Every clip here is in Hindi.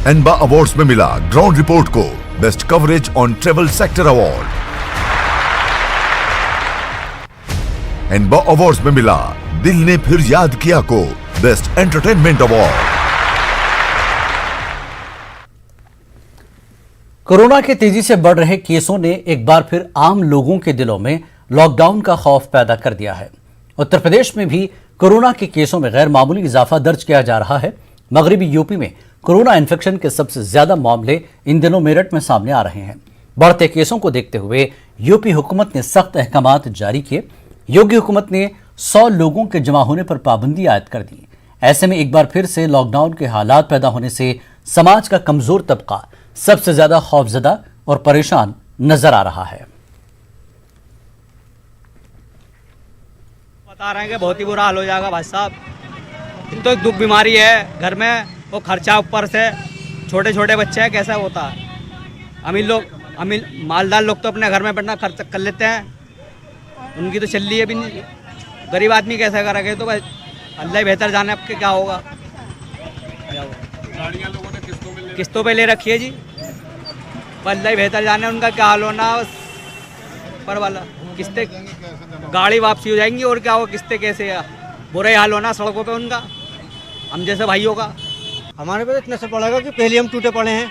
एनबा अवार्ड्स में मिला ग्राउंड रिपोर्ट को best coverage on travel sector award. ENBA awards में मिला दिल ने फिर याद किया को बेस्ट एंटरटेनमेंट अवार्ड। कोरोना के तेजी से बढ़ रहे केसों ने एक बार फिर आम लोगों के दिलों में लॉकडाउन का खौफ पैदा कर दिया है। उत्तर प्रदेश में भी कोरोना के केसों में गैर मामूली इजाफा दर्ज किया जा रहा है। मगरबी यूपी में कोरोना इन्फेक्शन के सबसे ज्यादा मामले इन दिनों मेरठ में सामने आ रहे हैं। बढ़ते केसों को देखते हुए यूपी हुकूमत ने सख्त अहकामात जारी किए। योगी हुकूमत ने 100 लोगों के जमा होने पर पाबंदी आयद कर दी। ऐसे में एक बार फिर से लॉकडाउन के हालात पैदा होने से समाज का कमजोर तबका सबसे ज्यादा खौफजदा और परेशान नजर आ रहा है। बता रहे हैं कि बहुत ही बुरा हाल हो जाएगा भाई साहब। तो एक दुख बीमारी है घर में, वो खर्चा ऊपर से, छोटे छोटे बच्चे हैं, कैसा होता है। अमीर मालदार लोग तो अपने घर में बैठना खर्च कर लेते हैं, उनकी तो चल रही है भी नहीं। गरीब आदमी कैसे करेंगे? तो भाई अल्लाह ही बेहतर जाने आपके क्या होगा। गाड़ियाँ लोगों ने किस्तों पे ले रखी है जी, अल्लाह ही बेहतर जाने उनका क्या हाल होना। पर वाला किस्तें गाड़ी वापसी हो जाएंगी और क्या होगा, किस्तें कैसे है, बुरा हाल होना सड़कों पे उनका, हम जैसे भाइयों का। हमारे पे इतना सब पड़ेगा कि पहले हम टूटे पड़े हैं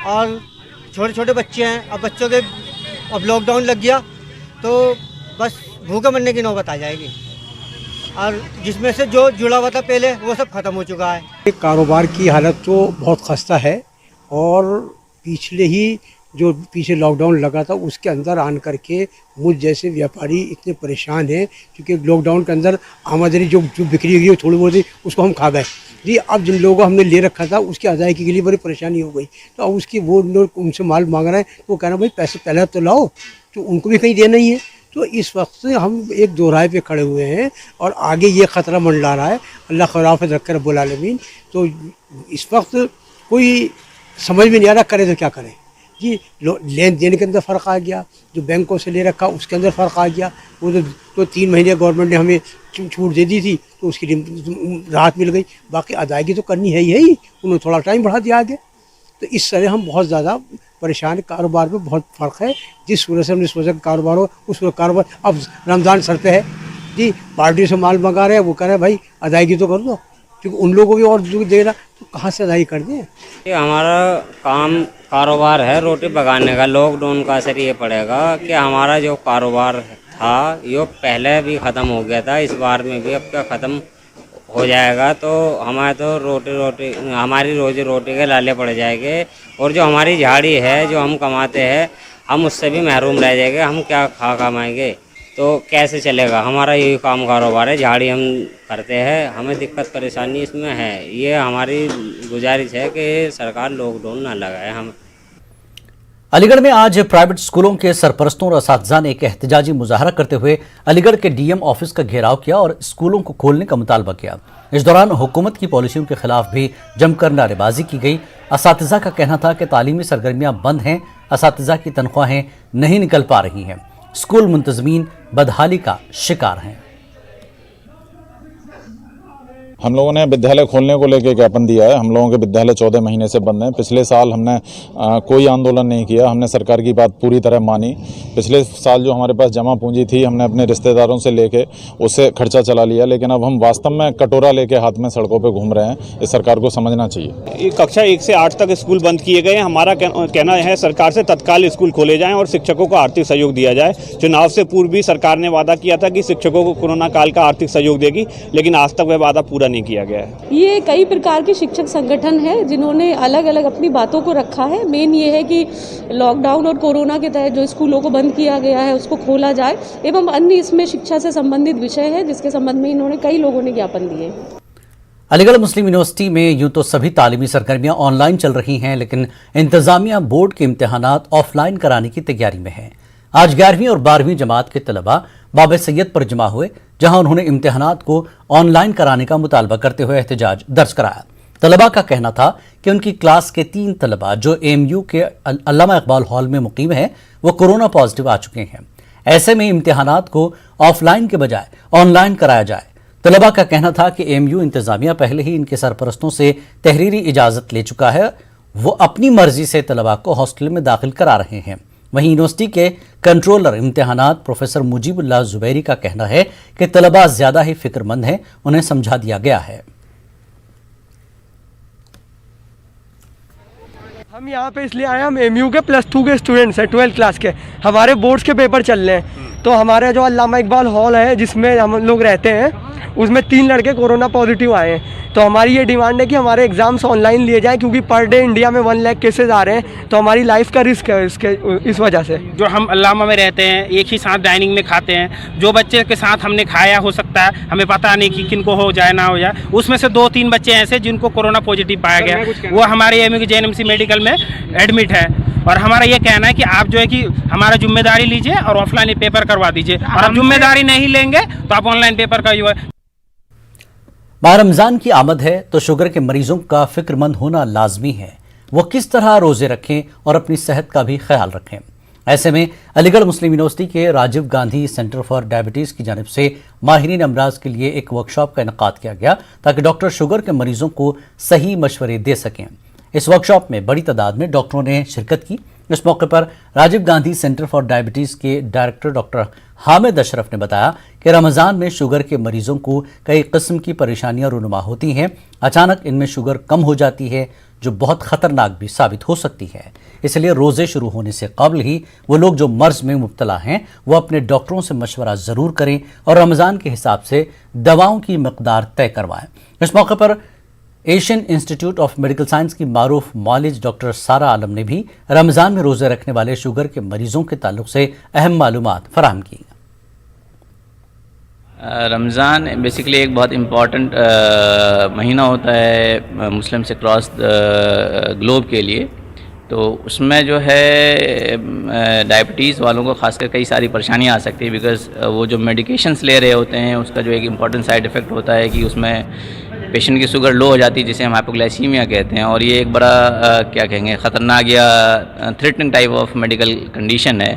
और छोटे छोटे बच्चे हैं। अब बच्चों के अब लॉकडाउन लग गया तो बस भूखे मरने की नौबत आ जाएगी, और जिसमें से जो जुड़ा हुआ था पहले वो सब खत्म हो चुका है। कारोबार की हालत तो बहुत खस्ता है, और पीछे लॉकडाउन लगा था उसके अंदर आन करके मुझ जैसे व्यापारी इतने परेशान हैं, क्योंकि लॉकडाउन के अंदर आमदनी जो बिक्री हुई थोड़ी बहुत उसको हम खा गए जी। अब जिन लोगों को हमने ले रखा था उसकी अदायगी के लिए बड़ी परेशानी हो गई, तो अब उसकी वो लोग उनसे माल मांग रहे हैं, तो वो कहना भाई पैसे पहले तो लाओ, तो उनको भी कहीं देना ही है। तो इस वक्त हम एक दोराहे पे खड़े हुए हैं और आगे ये ख़तरा मंडला रहा है। अल्लाह खैराफत रखे रब्बुल आलमीन। तो इस वक्त कोई समझ में नहीं आ रहा करे तो क्या करें जी। लेन देन के अंदर फ़र्क आ गया, जो बैंकों से ले रखा उसके अंदर फ़र्क आ गया। वो तो 3 महीने गवर्नमेंट ने हमें छूट दे दी थी, तो उसकी राहत मिल गई। बाकी अदायगी तो करनी है ही, उन्होंने थोड़ा टाइम बढ़ा दिया आगे। तो इस तरह हम बहुत ज़्यादा परेशान। कारोबार में बहुत फ़र्क है। जिस सूरत से हमने सोचा कारोबार हो, उस कारोबार अब रमज़ान सर पे है जी, पार्टी से माल मंगा रहे हैं, वो कह रहे हैं भाई अदायगी तो कर दो, क्योंकि उन लोगों को भी और देना, तो कहाँ से अदायगी कर दें। ये हमारा काम कारोबार है रोटी पकाने का। लॉकडाउन का असर ये पड़ेगा कि हमारा जो कारोबार था ये पहले भी ख़त्म हो गया था, इस बार में भी अब क्या ख़त्म हो जाएगा। तो हमारे तो रोटी हमारी रोजी रोटी के लाले पड़ जाएंगे, और जो हमारी झाड़ी है जो हम कमाते हैं हम उससे भी महरूम रह जाएंगे। हम क्या कमाएंगे, तो कैसे चलेगा? हमारा यही काम कारोबार है, झाड़ी हम करते हैं, हमें दिक्कत परेशानी इसमें है। ये हमारी गुजारिश है कि सरकार लॉकडाउन ना लगाए। हम अलीगढ़ में आज प्राइवेट स्कूलों के सरपरस्तों और असातिज़ा ने एक एहतजाजी मुजाहरा करते हुए अलीगढ़ के डीएम ऑफिस का घेराव किया और स्कूलों को खोलने का मुतालबा किया। इस दौरान हुकूमत की पॉलिसियों के खिलाफ भी जमकर नारेबाजी की गई। असातिज़ा का कहना था कि तालीमी सरगर्मियां बंद हैं, असातिज़ा की तनख्वाहें नहीं निकल पा रही हैं, स्कूल मुंतज़मीन बदहाली का शिकार हैं। हम लोगों ने विद्यालय खोलने को लेकर ज्ञापन दिया है। हम लोगों के विद्यालय 14 महीने से बंद हैं। पिछले साल हमने कोई आंदोलन नहीं किया, हमने सरकार की बात पूरी तरह मानी। पिछले साल जो हमारे पास जमा पूंजी थी हमने अपने रिश्तेदारों से लेके उससे खर्चा चला लिया, लेकिन अब हम वास्तव में कटोरा लेके हाथ में सड़कों पे घूम रहे हैं। इस सरकार को समझना चाहिए। कक्षा 1 से 8 तक स्कूल बंद किए गए हैं। हमारा कहना है सरकार से तत्काल स्कूल खोले जाएँ और शिक्षकों को आर्थिक सहयोग दिया जाए। चुनाव से पूर्व भी सरकार ने वादा किया था कि शिक्षकों को कोरोना काल का आर्थिक सहयोग देगी, लेकिन आज तक वह वादा पूरा नहीं किया गया है। ये कई प्रकार के शिक्षक संगठन है जिन्होंने अलग अलग अपनी बातों को रखा है। मेन ये है कि लॉकडाउन और कोरोना के तहत जो स्कूलों को बंद किया गया है उसको खोला जाए, एवं अन्य इसमें शिक्षा से संबंधित विषय है जिसके संबंध में इन्होंने कई लोगों ने ज्ञापन दिए। अलीगढ़ मुस्लिम यूनिवर्सिटी में यूं तो सभी तालीमी सरगर्मियां ऑनलाइन चल रही हैं, लेकिन इंतजामिया बोर्ड के इम्तिहानात ऑफलाइन कराने की तैयारी में है। आज 11वीं और 12वीं जमात के तलबा बाबे सैयद पर जमा हुए, जहां उन्होंने इम्तिहानात को ऑनलाइन कराने का मुतालबा करते हुए एहतजाज दर्ज कराया। तलबा का कहना था कि उनकी क्लास के 3 तलबा जो एएमयू के अल्लामा इकबाल हॉल में मुकीम हैं, वो कोरोना पॉजिटिव आ चुके हैं। ऐसे में इम्तिहानात को ऑफलाइन के बजाय ऑनलाइन कराया जाए। तलबा का कहना था कि एएमयू इंतजामिया पहले ही इनके सरपरस्तों से तहरीरी इजाज़त ले चुका है वो अपनी मर्जी से तलबा को हॉस्टल में दाखिल करा रहे हैं। वहीं यूनिवर्सिटी के कंट्रोलर इम्तिहानात प्रोफेसर मुजीबुल्लाह जुबैरी का कहना है कि तलबा ज्यादा ही फिक्रमंद हैं, उन्हें समझा दिया गया है। हम यहाँ पे इसलिए आए, हम एमयू के +2 के स्टूडेंट्स हैं, 12th क्लास के। हमारे बोर्ड्स के पेपर चल रहे हैं, तो हमारे जो अल्लामा इकबाल हॉल है जिसमें हम लोग रहते हैं, उसमें 3 लड़के कोरोना पॉजिटिव आए हैं। तो हमारी ये डिमांड है कि हमारे एग्ज़ाम्स ऑनलाइन लिए जाएं, क्योंकि पर डे इंडिया में 1 लाख केसेस आ रहे हैं, तो हमारी लाइफ का रिस्क है इस वजह से। जो हम अल्लामा में रहते हैं, एक ही साथ डाइनिंग में खाते हैं, जो बच्चे के साथ हमने खाया हो सकता है, हमें पता नहीं कि किनको हो जाए ना हो जाए, उसमें से 2-3 बच्चे ऐसे जिनको कोरोना पॉजिटिव पाया गया, वो हमारे एमयू के JNMC मेडिकल में एडमिट है। और हमारा ये कहना है कि आप जो है कि हमारा जिम्मेदारी लीजिए और ऑफलाइन पेपर करवा दीजिए, और आप जिम्मेदारी नहीं लेंगे तो आप ऑनलाइन पेपर का माह रमजान की आमद है तो शुगर के मरीजों का फिक्रमंद होना लाजमी है। वो किस तरह रोजे रखें और अपनी सेहत का भी ख्याल रखें। ऐसे में अलीगढ़ मुस्लिम यूनिवर्सिटी के Rajiv Gandhi centre for diabetes की जानिब से माहिरीन अमराज के लिए एक वर्कशॉप का इनेकाद किया गया, ताकि डॉक्टर शुगर के मरीजों को सही मशवरे दे सकें। इस वर्कशॉप में बड़ी तादाद में डॉक्टरों ने शिरकत की। इस मौके पर Rajiv Gandhi centre for diabetes के डायरेक्टर डॉक्टर हामिद अशरफ ने बताया कि रमज़ान में शुगर के मरीजों को कई किस्म की परेशानियां रूनुमा होती हैं। अचानक इनमें शुगर कम हो जाती है, जो बहुत ख़तरनाक भी साबित हो सकती है। इसलिए रोज़े शुरू होने से कबल ही वो लोग जो मर्ज में मुब्तला हैं, वो अपने डॉक्टरों से मशवरा ज़रूर करें और रमज़ान के हिसाब से दवाओं की मकदार तय करवाएं। इस मौके पर Asian institute of medical science की मारूफ मौलिज डॉक्टर सारा आलम ने भी रमज़ान में रोज़े रखने वाले शुगर के मरीजों के ताल्लुक से अहम मालूमात फराहम की। रमज़ान बेसिकली एक बहुत इम्पॉर्टेंट महीना होता है मुस्लिम्स अक्रॉस ग्लोब के लिए। तो उसमें जो है डायबिटीज़ वालों को खासकर कई सारी परेशानियां आ सकती है, बिकॉज़ वो जो मेडिकेशंस ले रहे होते हैं उसका जो एक इम्पॉर्टेंट साइड इफ़ेक्ट होता है कि उसमें पेशेंट की शुगर लो हो जाती है, जिसे हम हाइपोग्लाइसीमिया कहते हैं। और ये एक बड़ा क्या कहेंगे ख़तरनाक या threatening type of medical condition है।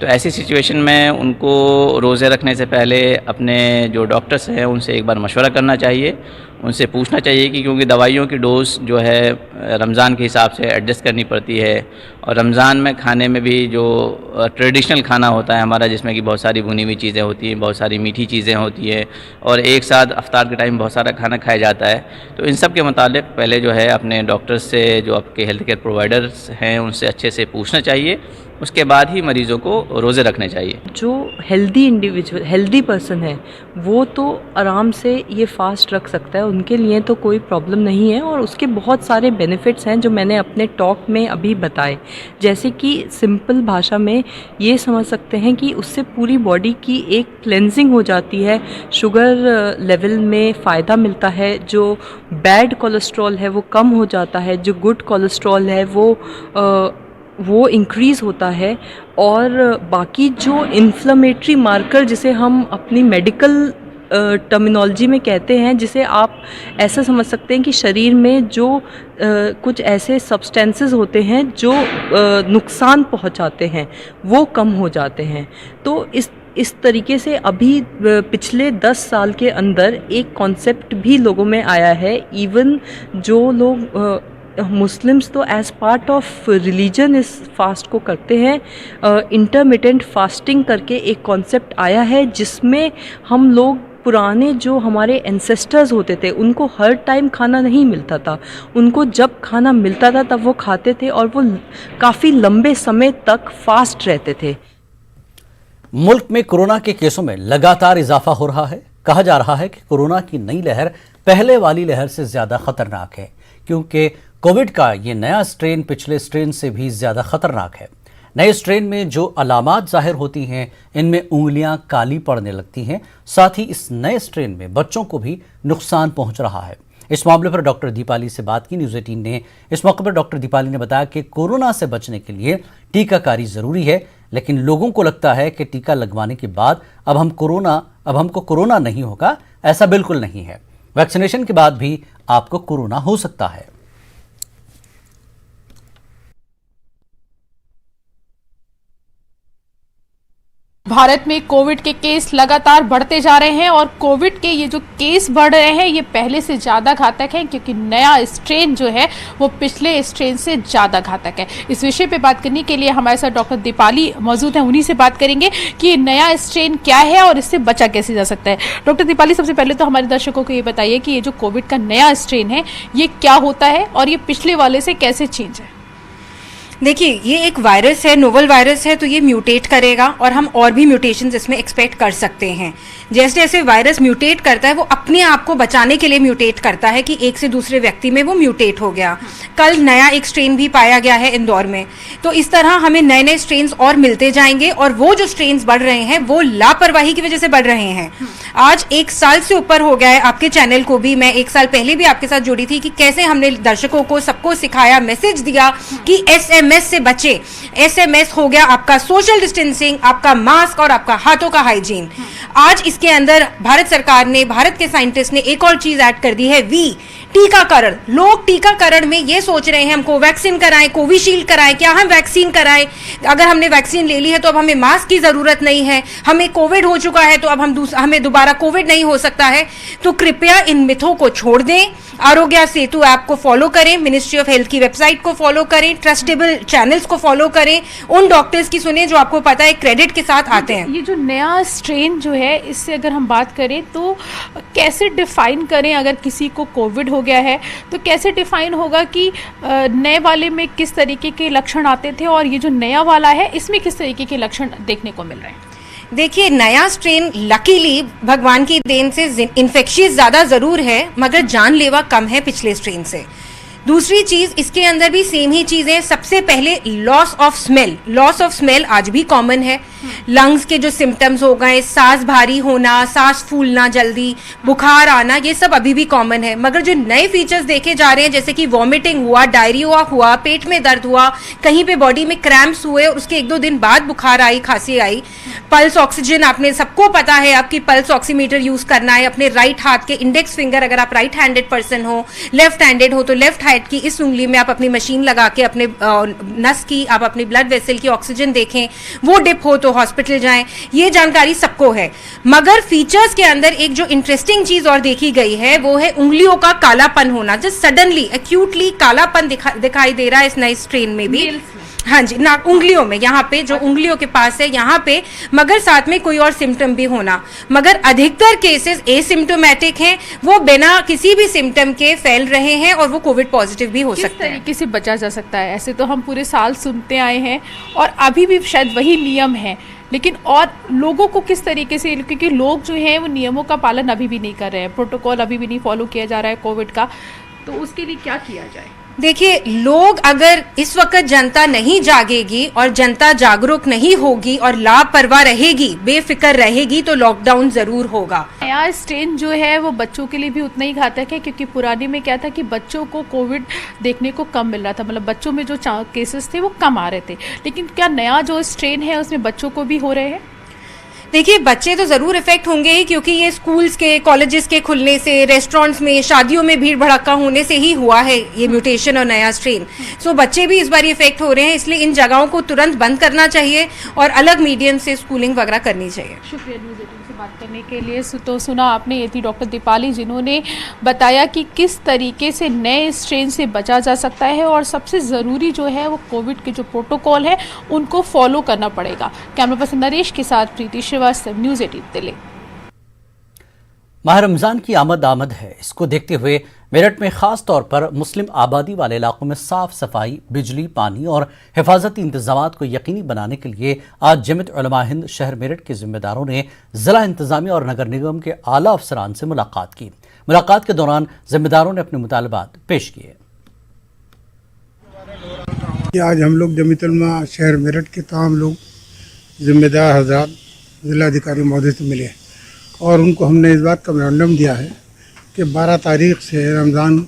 तो ऐसी सिचुएशन में उनको रोज़े रखने से पहले अपने जो डॉक्टर्स हैं उनसे एक बार मशवरा करना चाहिए, उनसे पूछना चाहिए कि क्योंकि दवाइयों की डोज जो है रमज़ान के हिसाब से एडजस्ट करनी पड़ती है। और रमज़ान में खाने में भी जो ट्रेडिशनल खाना होता है हमारा, जिसमें कि बहुत सारी भुनी हुई चीज़ें होती हैं, बहुत सारी मीठी चीज़ें होती हैं, और एक साथ अफ्तार के टाइम बहुत सारा खाना खाया जाता है। तो इन सब के मुतालिक पहले जो है अपने डॉक्टर्स से, जो आपके हेल्थ केयर प्रोवाइडर्स हैं, उनसे अच्छे से पूछना चाहिए। उसके बाद ही मरीज़ों को रोज़े रखने चाहिए। जो हेल्दी इंडिविजुअल, हेल्दी पर्सन है, वो तो आराम से ये फास्ट रख सकता है, उनके लिए तो कोई प्रॉब्लम नहीं है। और उसके बहुत सारे बेनिफिट्स हैं जो मैंने अपने टॉक में अभी बताए। जैसे कि सिंपल भाषा में ये समझ सकते हैं कि उससे पूरी बॉडी की एक क्लेंजिंग हो जाती है, शुगर लेवल में फ़ायदा मिलता है, जो बैड कोलेस्ट्रॉल है वो कम हो जाता है, जो गुड कोलेस्ट्रॉल है वो इंक्रीज़ होता है। और बाकी जो इन्फ्लेमेटरी मार्कर, जिसे हम अपनी मेडिकल टर्मिनोलॉजी में कहते हैं, जिसे आप ऐसा समझ सकते हैं कि शरीर में जो कुछ ऐसे सब्सटेंसेस होते हैं जो नुकसान पहुंचाते हैं, वो कम हो जाते हैं। तो इस तरीके से अभी पिछले 10 साल के अंदर एक कॉन्सेप्ट भी लोगों में आया है। इवन जो लोग मुस्लिम्स तो एज़ पार्ट ऑफ रिलीजन इस फास्ट को करते हैं, इंटरमिटेंट फास्टिंग करके एक कॉन्सेप्ट आया है, जिसमें हम लोग पुराने जो हमारे एंसेस्टर्स होते थे, उनको हर टाइम खाना नहीं मिलता था, उनको जब खाना मिलता था तब वो खाते थे और वो काफ़ी लंबे समय तक फास्ट रहते थे। मुल्क में कोरोना के केसों में लगातार इजाफा हो रहा है। कहा जा रहा है कि कोरोना की नई लहर पहले वाली लहर से ज़्यादा खतरनाक है, क्योंकि कोविड का ये नया स्ट्रेन पिछले स्ट्रेन से भी ज़्यादा खतरनाक है। नए स्ट्रेन में जो अलामात जाहिर होती हैं, इनमें उंगलियां काली पड़ने लगती हैं। साथ ही इस नए स्ट्रेन में बच्चों को भी नुकसान पहुंच रहा है। इस मामले पर डॉक्टर दीपाली से बात की न्यूज़ 18 ने। इस मौके पर डॉक्टर दीपाली ने बताया कि कोरोना से बचने के लिए टीकाकारी ज़रूरी है, लेकिन लोगों को लगता है कि टीका लगवाने के बाद अब हमको कोरोना नहीं होगा। ऐसा बिल्कुल नहीं है। वैक्सीनेशन के बाद भी आपको कोरोना हो सकता है। भारत में कोविड के केस लगातार बढ़ते जा रहे हैं और कोविड के ये जो केस बढ़ रहे हैं ये पहले से ज़्यादा घातक है, क्योंकि नया स्ट्रेन जो है वो पिछले स्ट्रेन से ज़्यादा घातक है। इस विषय पे बात करने के लिए हमारे साथ डॉक्टर दीपाली मौजूद हैं, उन्हीं से बात करेंगे कि ये नया स्ट्रेन क्या है और इससे बचा कैसे जा सकता है। डॉक्टर दीपाली, सबसे पहले तो हमारे दर्शकों को ये बताइए कि ये जो कोविड का नया स्ट्रेन है ये क्या होता है और ये पिछले वाले से कैसे चेंज है? देखिए, ये एक वायरस है, नोवल वायरस है, तो ये म्यूटेट करेगा और हम और भी म्यूटेशंस इसमें एक्सपेक्ट कर सकते हैं। जैसे जैसे वायरस म्यूटेट करता है वो अपने आप को बचाने के लिए म्यूटेट करता है कि एक से दूसरे व्यक्ति में वो म्यूटेट हो गया। कल नया एक स्ट्रेन भी पाया गया है इंदौर में, तो इस तरह हमें नए नए स्ट्रेन्स और मिलते जाएंगे और वो जो स्ट्रेन्स बढ़ रहे हैं वो लापरवाही की वजह से बढ़ रहे हैं। आज 1 साल से ऊपर हो गया है, आपके चैनल को भी मैं 1 साल पहले भी आपके साथ जुड़ी थी कि कैसे हमने दर्शकों को सबको सिखाया, मैसेज दिया कि SMS से बचे। SMS हो गया आपका सोशल डिस्टेंसिंग, आपका मास्क और आपका हाथों का हाइजीन। आज इसके अंदर भारत सरकार ने, भारत के साइंटिस्ट ने एक और चीज ऐड कर दी है, टीकाकरण। लोग टीकाकरण में ये सोच रहे हैं हम कोवैक्सीन कराएं, कोविशील्ड कराएं, क्या हम वैक्सीन कराएं? अगर हमने वैक्सीन ले ली है तो अब हमें मास्क की जरूरत नहीं है, हमें कोविड हो चुका है तो अब हमें दोबारा कोविड नहीं हो सकता है। तो कृपया इन मिथों को छोड़ दें, आरोग्य सेतु ऐप को फॉलो करें, मिनिस्ट्री ऑफ हेल्थ की वेबसाइट को फॉलो करें, ट्रस्टेबल चैनल्स को फॉलो करें, उन डॉक्टर्स की सुने जो आपको पता है क्रेडिट के साथ आते हैं। ये जो नया स्ट्रेन जो है इससे अगर हम बात करें तो कैसे डिफाइन करें? अगर किसी को कोविड हो गया है तो कैसे डिफाइन होगा कि नए वाले में किस तरीके के लक्षण आते थे और ये जो नया वाला है इसमें किस तरीके के लक्षण देखने को मिल रहे हैं? देखिए, नया स्ट्रेन लकीली भगवान की देन से इन्फेक्शियस ज़्यादा ज़रूर है मगर जानलेवा कम है पिछले स्ट्रेन से। दूसरी चीज़, इसके अंदर भी सेम ही चीज़ें। सबसे पहले लॉस ऑफ स्मेल आज भी कॉमन है। लंग्स के जो सिम्टम्स हो गए, सांस भारी होना, सांस फूलना जल्दी, बुखार आना, ये सब अभी भी कॉमन है। मगर जो नए फीचर्स देखे जा रहे हैं जैसे कि वॉमिटिंग हुआ, डायरिया हुआ, पेट में दर्द हुआ, कहीं पे बॉडी में क्रैम्प्स हुए और उसके 1-2 दिन बाद बुखार आई, खांसी आई, पल्स ऑक्सीजन, आपने सबको पता है आपकी पल्स ऑक्सीमीटर यूज करना है। अपने राइट हाथ के इंडेक्स फिंगर, अगर आप राइट हैंडेड पर्सन हो, लेफ्ट हैंडेड हो तो लेफ्ट हैंड की इस उंगली में आप अपनी मशीन लगा के अपने नस की, आप अपनी ब्लड वेसल की ऑक्सीजन देखें, वो डिप हो तो हॉस्पिटल जाएं। ये जानकारी सबको है। मगर फीचर्स के अंदर एक जो इंटरेस्टिंग चीज और देखी गई है वो है उंगलियों का कालापन होना। जस्ट सडनली एक्यूटली कालापन दिखाई दे रहा है इस नए स्ट्रेन में भी। हाँ जी, ना उंगलियों में, यहाँ पे जो उंगलियों के पास है यहाँ पे, मगर साथ में कोई और सिम्टम भी होना। मगर अधिकतर केसेस एसिम्टोमेटिक हैं, वो बिना किसी भी सिम्टम के फैल रहे हैं और वो कोविड पॉजिटिव भी हो सकते हैं। किस तरीके से बचा जा सकता है? ऐसे तो हम पूरे साल सुनते आए हैं और अभी भी शायद वही नियम है, लेकिन और लोगों को किस तरीके से, क्योंकि लोग जो हैं वो नियमों का पालन अभी भी नहीं कर रहे हैं, प्रोटोकॉल अभी भी नहीं फॉलो किया जा रहा है कोविड का, तो उसके लिए क्या किया जाए? देखिए, लोग अगर इस वक्त जनता नहीं जागेगी और जनता जागरूक नहीं होगी और लापरवाह रहेगी, बेफिक्र रहेगी, तो लॉकडाउन जरूर होगा। नया स्ट्रेन जो है वो बच्चों के लिए भी उतना ही घातक है, क्योंकि पुराने में क्या था कि बच्चों को कोविड देखने को कम मिल रहा था, मतलब बच्चों में जो केसेस थे वो कम आ रहे थे। लेकिन क्या नया जो स्ट्रेन है उसमें बच्चों को भी हो रहे हैं? देखिए, बच्चे तो ज़रूर इफेक्ट होंगे ही, क्योंकि ये स्कूल्स के, कॉलेजेस के खुलने से, रेस्टोरेंट्स में, शादियों में भीड़ भड़क्का होने से ही हुआ है ये म्यूटेशन और नया स्ट्रेन। सो बच्चे भी इस बार इफेक्ट हो रहे हैं, इसलिए इन जगहों को तुरंत बंद करना चाहिए और अलग मीडियम से स्कूलिंग वगैरह करनी चाहिए। शुक्रिया न्यूज़ 18 से बात करने के लिए। तो सुना आपने, ये थी डॉक्टर दीपाली जिन्होंने बताया कि किस तरीके से नए स्ट्रेन से बचा जा सकता है और सबसे ज़रूरी जो है वो कोविड के जो प्रोटोकॉल है उनको फॉलो करना पड़ेगा। कैमरा पर्सन नरेश के साथ प्रीति श्रीवास्तव, न्यूज़ 18 दिल्ली। माह रमज़ान की आमद है, इसको देखते हुए मेरठ में ख़ास तौर पर मुस्लिम आबादी वाले इलाकों में साफ सफाई, बिजली, पानी और हिफाजती इंतजामात को यकीनी बनाने के लिए आज जमीयत उलमा हिंद शहर मेरठ के जिम्मेदारों ने ज़िला इंतजामिया और नगर निगम के आला अफसरान से मुलाकात की। मुलाकात के दौरान जिम्मेदारों ने अपने मुतालबात पेश किए। आज हम लोग जमीयत उलमा शहर मेरठ के तमाम लोग जिम्मेदार हजरात जिलाधिकारी महोदय से मिले और उनको हमने इस बात का मेमोरेंडम दिया है कि 12 तारीख से रमज़ान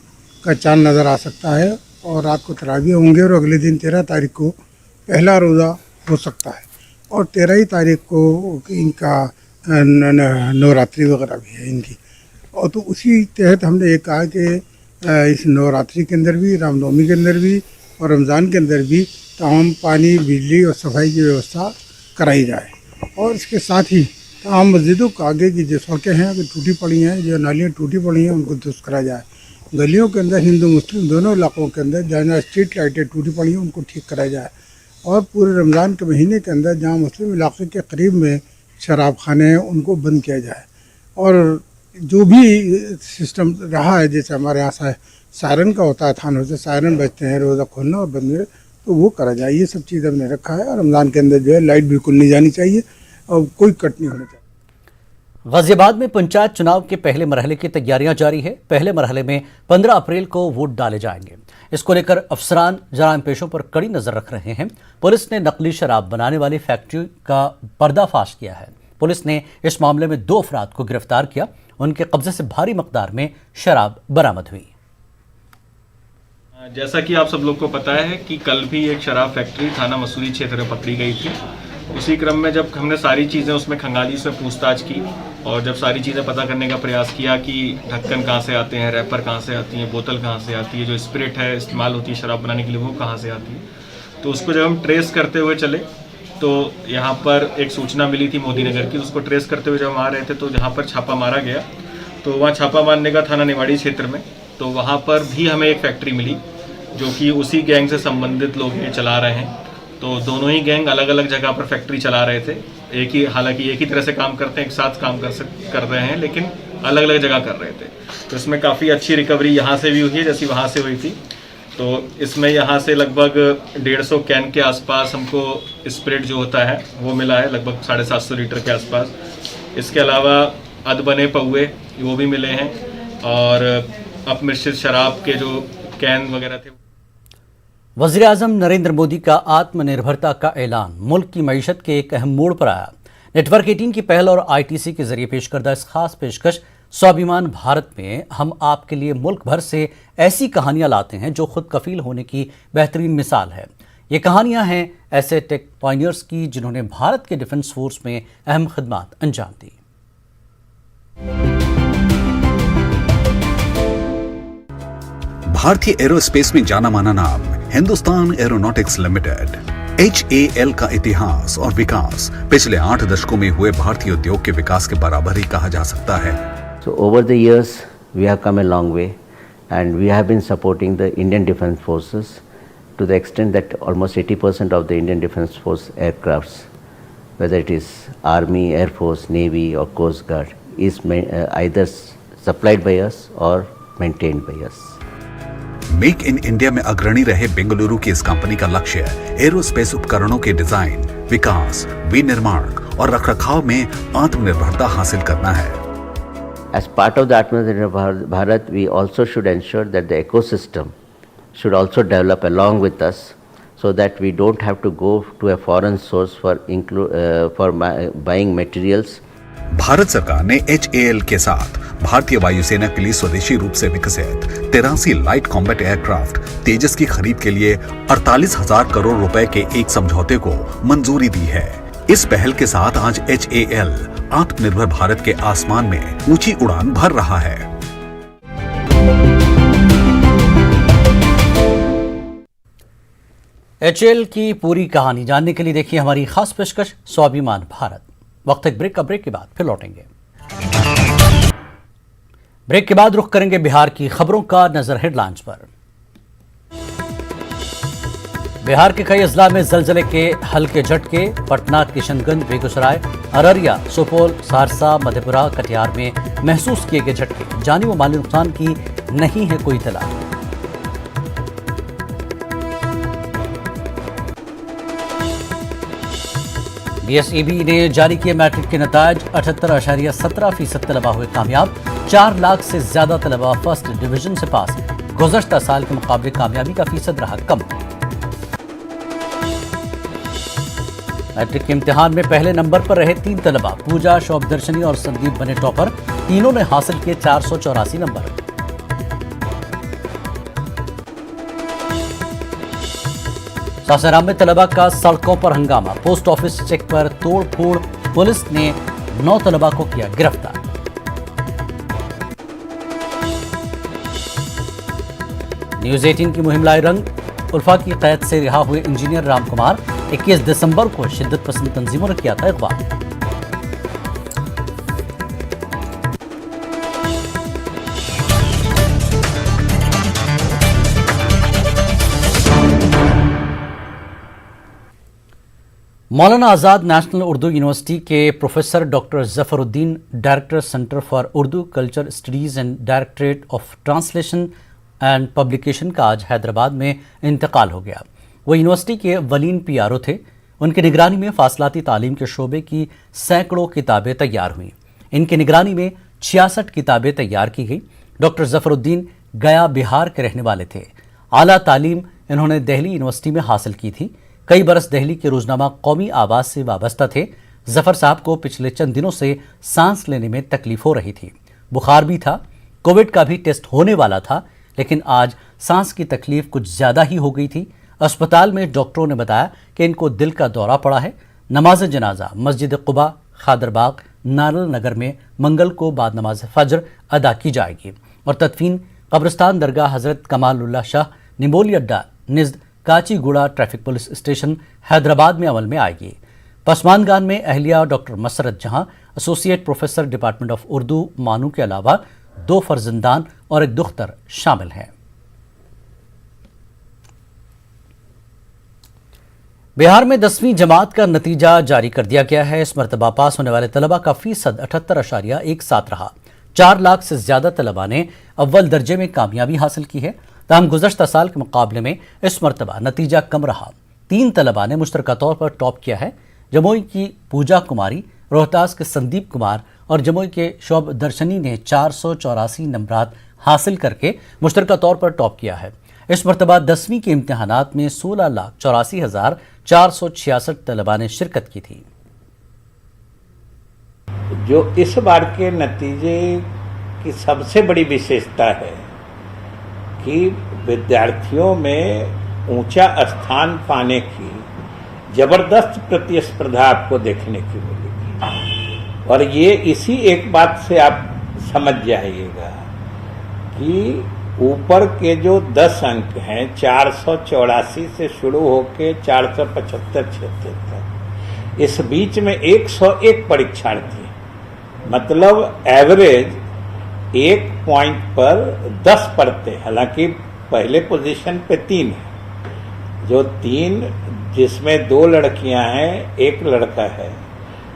का चांद नज़र आ सकता है और रात को तरावी होंगे और अगले दिन 13 तारीख को पहला रोज़ा हो सकता है और 13 तारीख को इनका नवरात्रि वगैरह भी है इनकी। और तो उसी तहत हमने ये कहा कि इस नवरात्रि के अंदर भी, रामनवमी के अंदर भी और रमज़ान के अंदर भी तमाम पानी, बिजली और सफाई की व्यवस्था कराई जाए। और इसके साथ ही तमाम मस्जिदों के आगे की जो सड़कें हैं अगर टूटी पड़ी हैं, जो नालियाँ टूटी पड़ी हैं, उनको दुरुस्त करा जाए। गलियों के अंदर हिंदू मुस्लिम दोनों इलाकों के अंदर जहाँ स्ट्रीट लाइटें टूटी पड़ी हैं उनको ठीक कराया जाए। और पूरे रमज़ान के महीने के अंदर जहाँ मुस्लिम इलाके के करीब में शराब खाने हैं उनको बंद किया जाए। और जो भी सिस्टम रहा है, जैसे हमारे यहाँ सायरन का होता है, थानों से सायरन बजते हैं रोज़ा खोलना और बंद में, तो वो करा जाए। ये सब चीज़ हमने रखा है। और रमज़ान के अंदर जो है लाइट बिल्कुल नहीं जानी चाहिए और कोई कट नहीं होना चाहिए। गाजियाबाद में पंचायत चुनाव के पहले मरहले की तैयारियां जारी है। पहले मरहले में 15 अप्रैल को वोट डाले जाएंगे। इसको लेकर अफसरान जराइम पेशों पर कड़ी नजर रख रहे हैं। पुलिस ने नकली शराब बनाने वाली फैक्ट्री का पर्दाफाश किया है। पुलिस ने इस मामले में 2 अफराद को गिरफ्तार किया। उनके कब्जे से भारी मकदार में शराब बरामद हुई। जैसा कि आप सब लोग को पता है कि कल भी एक शराब फैक्ट्री थाना मसूरी क्षेत्र में पकड़ी गई थी। उसी क्रम में जब हमने सारी चीज़ें उसमें खंगाली, उसमें पूछताछ की और जब सारी चीज़ें पता करने का प्रयास किया कि ढक्कन कहाँ से आते हैं, रैपर कहाँ से आती हैं, बोतल कहाँ से आती है, जो स्पिरिट है इस्तेमाल होती है शराब बनाने के लिए वो कहाँ से आती है, तो उसको जब हम ट्रेस करते हुए चले तो यहाँ पर एक सूचना मिली थी मोदी नगर की। उसको ट्रेस करते हुए जब हम आ रहे थे तो जहाँ पर छापा मारा गया तो वहाँ छापा मारने का थाना निवाड़ी क्षेत्र में, तो वहाँ पर भी हमें एक फैक्ट्री मिली जो कि उसी गैंग से संबंधित लोग ये चला रहे हैं। तो दोनों ही गैंग अलग अलग जगह पर फैक्ट्री चला रहे थे। हालांकि एक ही तरह से काम करते हैं, एक साथ काम कर रहे हैं, लेकिन अलग अलग जगह कर रहे थे। तो इसमें काफ़ी अच्छी रिकवरी यहाँ से भी हुई है जैसी वहाँ से हुई थी। तो इसमें यहाँ से लगभग 150 कैन के आसपास हमको स्पिरिट जो होता है वो मिला है, लगभग 750 लीटर के आसपास। इसके अलावा अधबने पौए वो भी मिले हैं और अपमिश्रित शराब के जो कैन वगैरह थे। वज़ीर आज़म नरेंद्र मोदी का आत्मनिर्भरता का ऐलान मुल्क की मईशत के एक अहम मोड़ पर आया। नेटवर्क 18 की पहल और ITC के जरिए पेश करदा इस खास पेशकश स्वाभिमान भारत में हम आपके लिए मुल्क भर से ऐसी कहानियां लाते हैं जो खुद कफील होने की बेहतरीन मिसाल है। ये कहानियां हैं ऐसे टेक पायनियर्स की जिन्होंने भारत के डिफेंस फोर्स में अहम खिदमत अंजाम दी। भारतीय एरोस्पेस में जाना माना नाम हिंदुस्तान एरोनॉटिक्स लिमिटेड। HAL का इतिहास और विकास पिछले 8 दशकों में हुए भारतीय उद्योग के विकास के बराबर ही कहा जा सकता है। So over the years we have come a long way and we have been supporting the Indian Defence Forces to the extent that almost 80% of the Indian Defence Force aircrafts, whether it is Army, Air Force, Navy or Coast Guard, is either supplied by us or maintained by us. Make in India में अग्रणी रहे बेंगलुरु की इस कंपनी का लक्ष्य एरोस्पेस उपकरणों के डिजाइन, विकास, विनिर्माण और रखरखाव में आत्मनिर्भरता हासिल करना है। As part of the Atmanirbhar Bharat, we also should ensure that the ecosystem should also develop along with us, so that we don't have to go to a foreign source for buying materials. Bharat सरकार ने HAL के साथ भारतीय वायुसेना के लिए स्वदेशी रूप से विकसित 83 लाइट कॉम्बैट एयरक्राफ्ट तेजस की खरीद के लिए 48,000 करोड़ रुपए के एक समझौते को मंजूरी दी है। इस पहल के साथ आज HAL आत्मनिर्भर भारत के आसमान में ऊंची उड़ान भर रहा है। HAL की पूरी कहानी जानने के लिए देखिए हमारी खास पेशकश स्वाभिमान भारत। वक्त एक ब्रेक के बाद फिर लौटेंगे। ब्रेक के बाद रुख करेंगे बिहार की खबरों का। नजर हेडलाइंस पर। बिहार के कई अजला में जलजले के हल्के झटके। पटना, किशनगंज, बेगूसराय, अररिया, सुपौल, सहरसा, मधेपुरा, कटिहार में महसूस किए गए झटके। जानी व माली नुकसान की नहीं है कोई इत्तला। BSEB ने जारी किए मैट्रिक के नताज। 78.17% तलबा हुए कामयाब। 4 लाख से ज्यादा तलबा फर्स्ट डिवीजन से पास। गुज़श्ता साल के मुकाबले कामयाबी का फीसद रहा कम। मैट्रिक के इम्तिहान में पहले नंबर पर रहे 3 तलबा। पूजा, शोभदर्शनी और संदीप बने टॉपर। तीनों ने हासिल किए 484 नंबर। सासाराम में तलबा का सड़कों पर हंगामा। पोस्ट ऑफिस चेक पर तोड़ फोड़। पुलिस ने 9 तलबा को किया गिरफ्तार। न्यूज़ 18 की मुहिम लाई रंग। उल्फा की कैद से रिहा हुए इंजीनियर राम कुमार। 21 दिसंबर को शिद्दत पसंद तंजीमों ने किया था अगवा। मौलाना आज़ाद नेशनल उर्दू यूनिवर्सिटी के professor doctor Zafaruddin, director centre for Urdu culture studies and directorate of translation and publication का आज हैदराबाद में इंतकाल हो गया। वो यूनिवर्सिटी के वलीन PRO थे। उनकी निगरानी में फासलाती तालीम के शोबे की सैकड़ों किताबें तैयार हुई। इनकी निगरानी में 66 किताबें तैयार की गई। डॉक्टर जफरुद्दीन गया बिहार के रहने वाले थे। आला तालीम इन्होंने दिल्ली यूनिवर्सिटी में हासिल की थी। कई बरस दिल्ली के रोजनामा कौमी आवाज से वाबस्ता थे। जफर साहब को पिछले चंद दिनों से सांस लेने में तकलीफ हो रही थी। बुखार भी था, कोविड का भी टेस्ट होने वाला था, लेकिन आज सांस की तकलीफ कुछ ज्यादा ही हो गई थी। अस्पताल में डॉक्टरों ने बताया कि इनको दिल का दौरा पड़ा है। नमाज जनाजा मस्जिद कुबा, खादरबाग, नारल नगर में मंगल को बाद नमाज फजर अदा की जाएगी और तदफीन कब्रिस्तान दरगाह हजरत कमालुल्लाह शाह, निमोली अड्डा निज़द Kachiguda traffic police station Hyderabad में अमल में आएगी। पसमानगान में अहलिया डॉक्टर मसरत जहां, associate professor department of Urdu मानू के अलावा 2 फर्जंदान और एक दुख्तर शामिल हैं। बिहार में 10वीं जमात का नतीजा जारी कर दिया गया है। इस मरतबा पास होने वाले तलबा का फीसद 78.17 रहा। 4 लाख से ज्यादा तलबा ने अव्वल दर्जे में कामयाबी हासिल की है। ताहम गुज़श्ता साल के मुकाबले में इस मरतबा नतीजा कम रहा। 3 तलबा ने मुश्तरका तौर पर टॉप किया है। जमुई की पूजा कुमारी, रोहतास के संदीप कुमार और जमुई के शोब दर्शनी ने 484 नंबरात हासिल करके मुश्तरका तौर पर टॉप किया है। इस मरतबा 10वीं के इम्तिहानात में 16,84,466 तलबा ने शिरकत की थी। जो इस बार के नतीजे की सबसे बड़ी विशेषता है कि विद्यार्थियों में ऊंचा स्थान पाने की जबरदस्त प्रतिस्पर्धा आपको देखने की मिलेगी। और ये इसी एक बात से आप समझ जाइएगा कि ऊपर के जो 10 अंक हैं 484 से शुरू होके 475-76 तक, इस बीच में 101 परीक्षार्थी, मतलब एवरेज 1 पॉइंट पर 10 पढ़ते। हालांकि पहले पोजीशन पे 3 है, जो 3 जिसमें 2 लड़कियां हैं, 1 लड़का है,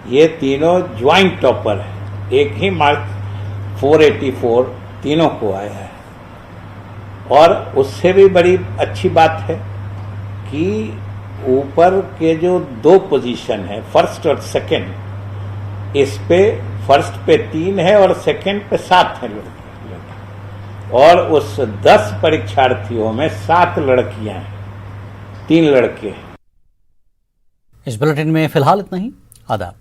ये तीनों ज्वाइंट टॉपर है। एक ही मार्क 484 तीनों को आया है। और उससे भी बड़ी अच्छी बात है कि ऊपर के जो 2 पोजीशन है, फर्स्ट और सेकंड, इस पे फर्स्ट पे 3 है और सेकंड पे 7 है लड़के। और उस 10 परीक्षार्थियों में 7 लड़कियां हैं, 3 लड़के हैं। इस बुलेटिन में फिलहाल इतना ही। आदाब।